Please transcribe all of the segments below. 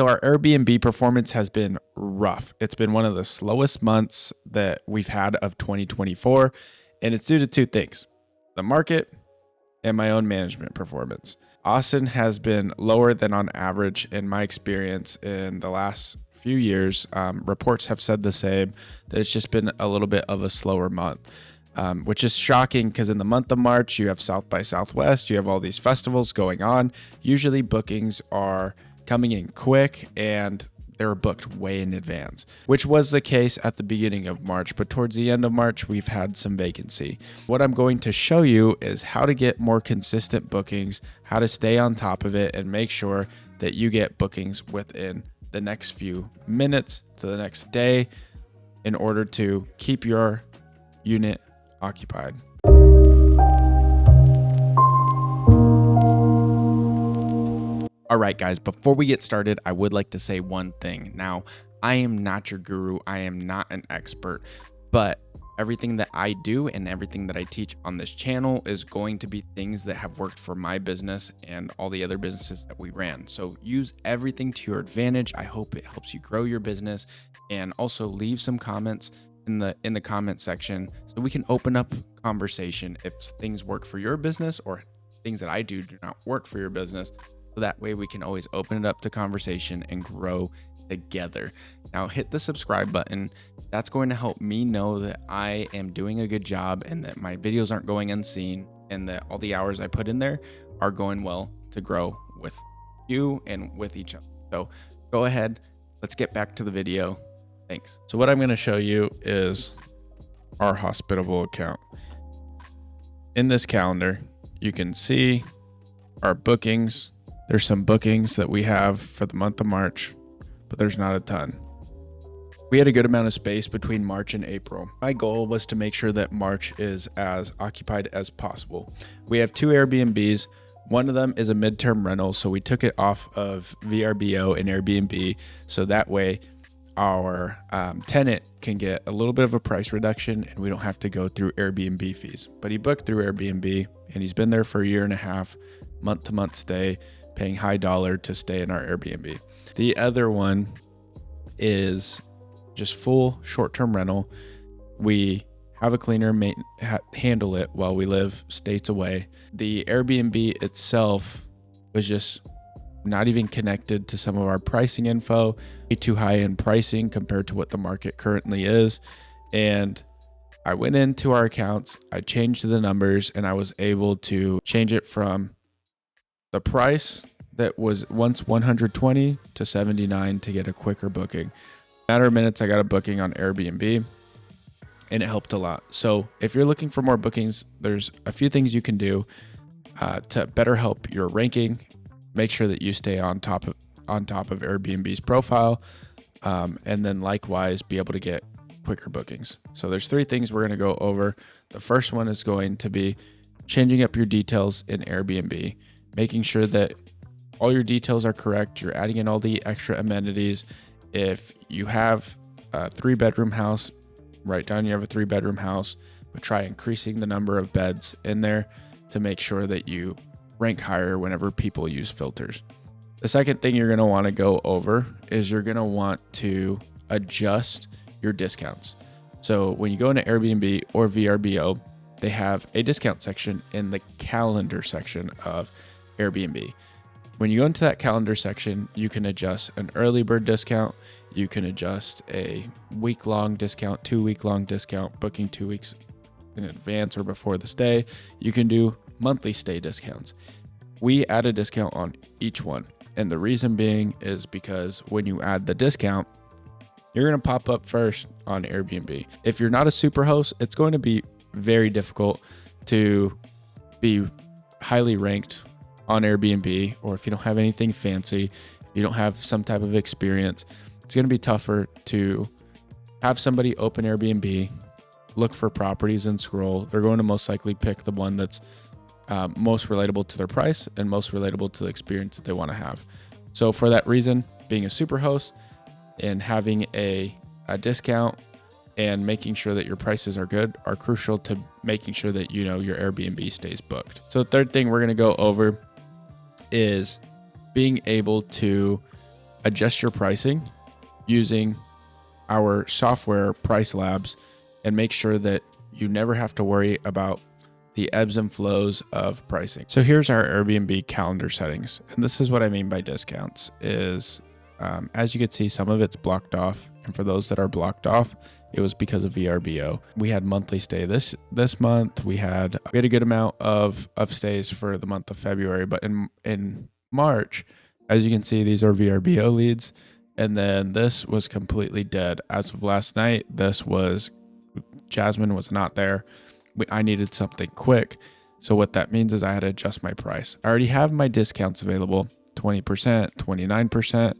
So our Airbnb performance has been rough. It's been one of the slowest months that we've had of 2024, and it's due to two things: the market and my own management performance. Austin has been lower than on average in my experience in the last few years. Reports have said the same, that it's just been a little bit of a slower month, which is shocking because in the month of March, you have South by Southwest, you have all these festivals going on. Usually bookings are coming in quick and they're booked way in advance, which was the case at the beginning of March, but towards the end of March, we've had some vacancy. What I'm going to show you is how to get more consistent bookings, how to stay on top of it and make sure that you get bookings within the next few minutes to the next day in order to keep your unit occupied. All right, guys, before we get started, I would like to say one thing. Now, I am not your guru. I am not an expert, but everything that I do and everything that I teach on this channel is going to be things that have worked for my business and all the other businesses that we ran. So use everything to your advantage. I hope it helps you grow your business, and also leave some comments in the comment section so we can open up conversation if things work for your business or things that I do not work for your business. So that way we can always open it up to conversation and grow together. Now hit the subscribe button. That's going to help me know that I am doing a good job and that my videos aren't going unseen and that all the hours I put in there are going well to grow with you and with each other. So go ahead, let's get back to the video. Thanks. So what I'm going to show you is our hospitable account. In this calendar, you can see our bookings. There's some bookings that we have for the month of March, but there's not a ton. We had a good amount of space between March and April. My goal was to make sure that March is as occupied as possible. We have 2 Airbnbs. One of them is a midterm rental, so we took it off of VRBO and Airbnb, so that way our tenant can get a little bit of a price reduction and we don't have to go through Airbnb fees. But he booked through Airbnb and he's been there for a year and a half, month-to-month stay, paying high dollar to stay in our Airbnb. The other one is just full short-term rental. We have a cleaner handle it while we live states away. The Airbnb itself was just not even connected to some of our pricing info, too high in pricing compared to what the market currently is. And I went into our accounts, I changed the numbers, and I was able to change it from the price that was once $120 to $79 to get a quicker booking. In a matter of minutes, I got a booking on Airbnb and it helped a lot. So if you're looking for more bookings, there's a few things you can do to better help your ranking. Make sure that you stay on top of Airbnb's profile, and then likewise be able to get quicker bookings. So there's 3 things we're going to go over. The first one is going to be changing up your details in Airbnb, making sure that all your details are correct. You're adding in all the extra amenities. If you have a 3-bedroom house, write down you have a 3-bedroom house, but try increasing the number of beds in there to make sure that you rank higher whenever people use filters. The second thing you're going to want to go over is you're going to want to adjust your discounts. So when you go into Airbnb or VRBO, they have a discount section in the calendar section of Airbnb. When you go into that calendar section, you can adjust an early bird discount. You can adjust a week-long discount, 2-week-long discount, booking 2 weeks in advance or before the stay. You can do monthly stay discounts. We add a discount on each one. And the reason being is because when you add the discount, you're going to pop up first on Airbnb. If you're not a super host, it's going to be very difficult to be highly ranked on Airbnb, or if you don't have anything fancy, if you don't have some type of experience, it's going to be tougher to have somebody open Airbnb, look for properties and scroll. They're going to most likely pick the one that's most relatable to their price and most relatable to the experience that they want to have. So for that reason, being a super host and having a discount and making sure that your prices are good are crucial to making sure that you know your Airbnb stays booked. So the third thing we're going to go over is being able to adjust your pricing using our software Price Labs and make sure that you never have to worry about the ebbs and flows of pricing. So here's our Airbnb calendar settings. And this is what I mean by discounts is, as you can see, some of it's blocked off. And for those that are blocked off, it was because of VRBO. We had monthly stay this month. We had a good amount of stays for the month of February, but in March, as you can see, these are VRBO leads. And then this was completely dead. As of last night, Jasmine was not there. I needed something quick. So what that means is I had to adjust my price. I already have my discounts available, 20%, 29%,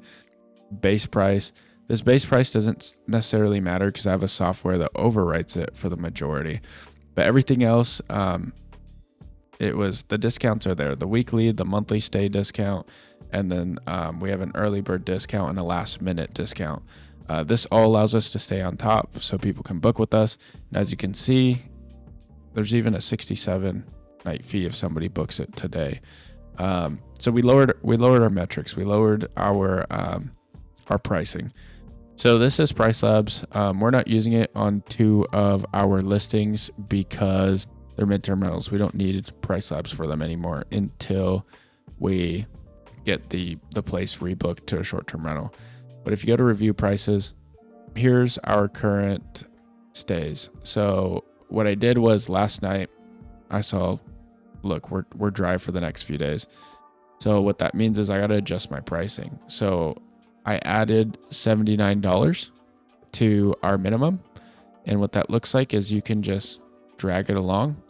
base price. This base price doesn't necessarily matter because I have a software that overwrites it for the majority. But everything else, the discounts are there. The weekly, the monthly stay discount, and then we have an early bird discount and a last minute discount. This all allows us to stay on top so people can book with us. And as you can see, there's even a 67 night fee if somebody books it today. So we lowered our metrics. We lowered our pricing. So this is Price Labs. We're not using it on 2 of our listings because they're midterm rentals. We don't need Price Labs for them anymore until we get the place rebooked to a short-term rental. But if you go to review prices, here's our current stays. So what I did was last night I saw, look, we're dry for the next few days. So what that means is I got to adjust my pricing. So I added $79 to our minimum. And what that looks like is you can just drag it along.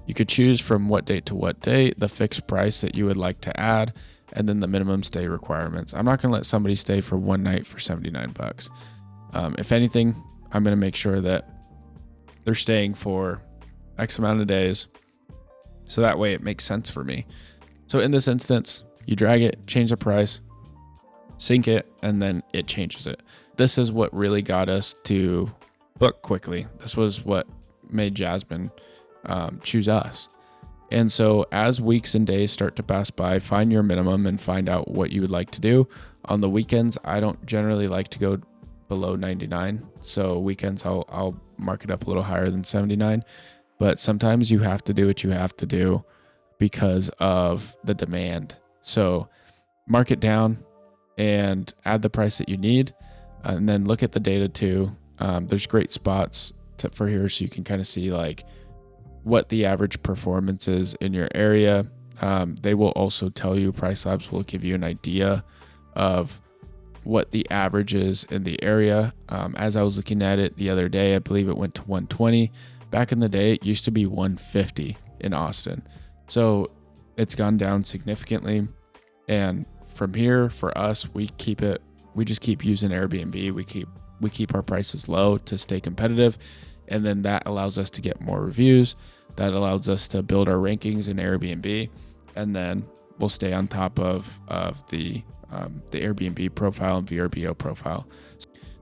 You could choose from what date to what date, the fixed price that you would like to add, and then the minimum stay requirements. I'm not going to let somebody stay for one night for $79. If anything, I'm going to make sure that they're staying for X amount of days. So that way it makes sense for me. So in this instance, you drag it, change the price, sync it, and then it changes it. This is what really got us to book quickly. This was what made Jasmine choose us. And so as weeks and days start to pass by, find your minimum and find out what you would like to do. On the weekends, I don't generally like to go below 99. So weekends, I'll mark it up a little higher than 79. But sometimes you have to do what you have to do because of the demand. So mark it down and add the price that you need. And then look at the data too. There's great spots for here so you can kind of see like what the average performance is in your area. They will also tell you, Price Labs will give you an idea of what the average is in the area. As I was looking at it the other day, I believe it went to 120. Back in the day, it used to be 150 in Austin. So it's gone down significantly. And from here, for us, we just keep using Airbnb. We keep our prices low to stay competitive. And then that allows us to get more reviews. That allows us to build our rankings in Airbnb. And then we'll stay on top of the Airbnb profile and VRBO profile.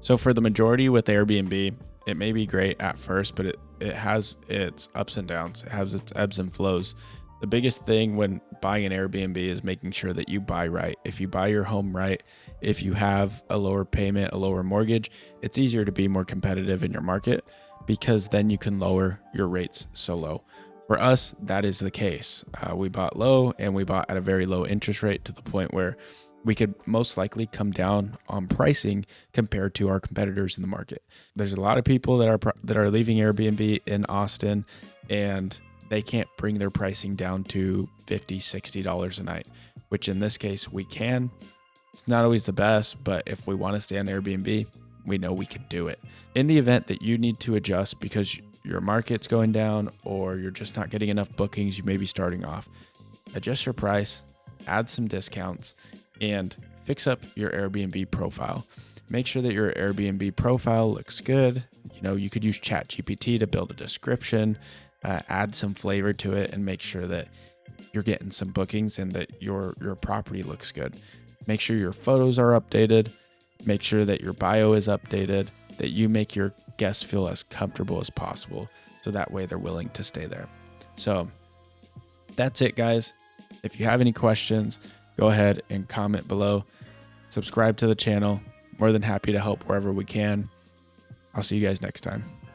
So for the majority with Airbnb, it may be great at first, but it has its ups and downs. It has its ebbs and flows. The biggest thing when buying an Airbnb is making sure that you buy right. If you buy your home right, if you have a lower payment, a lower mortgage, it's easier to be more competitive in your market because then you can lower your rates so low. For us, that is the case. We bought low and we bought at a very low interest rate to the point where we could most likely come down on pricing compared to our competitors in the market. There's a lot of people that are leaving Airbnb in Austin and they can't bring their pricing down to $50, $60 a night, which in this case we can. It's not always the best, but if we want to stay on Airbnb, we know we can do it. In the event that you need to adjust because your market's going down or you're just not getting enough bookings, you may be starting off, adjust your price, add some discounts, and fix up your Airbnb profile. Make sure that your Airbnb profile looks good. You could use ChatGPT to build a description, add some flavor to it, and make sure that you're getting some bookings and that your property looks good. Make sure your photos are updated. Make sure that your bio is updated, that you make your guests feel as comfortable as possible. So that way they're willing to stay there. So that's it, guys. If you have any questions, go ahead and comment below. subscribe to the channel. More than happy to help wherever we can. I'll see you guys next time.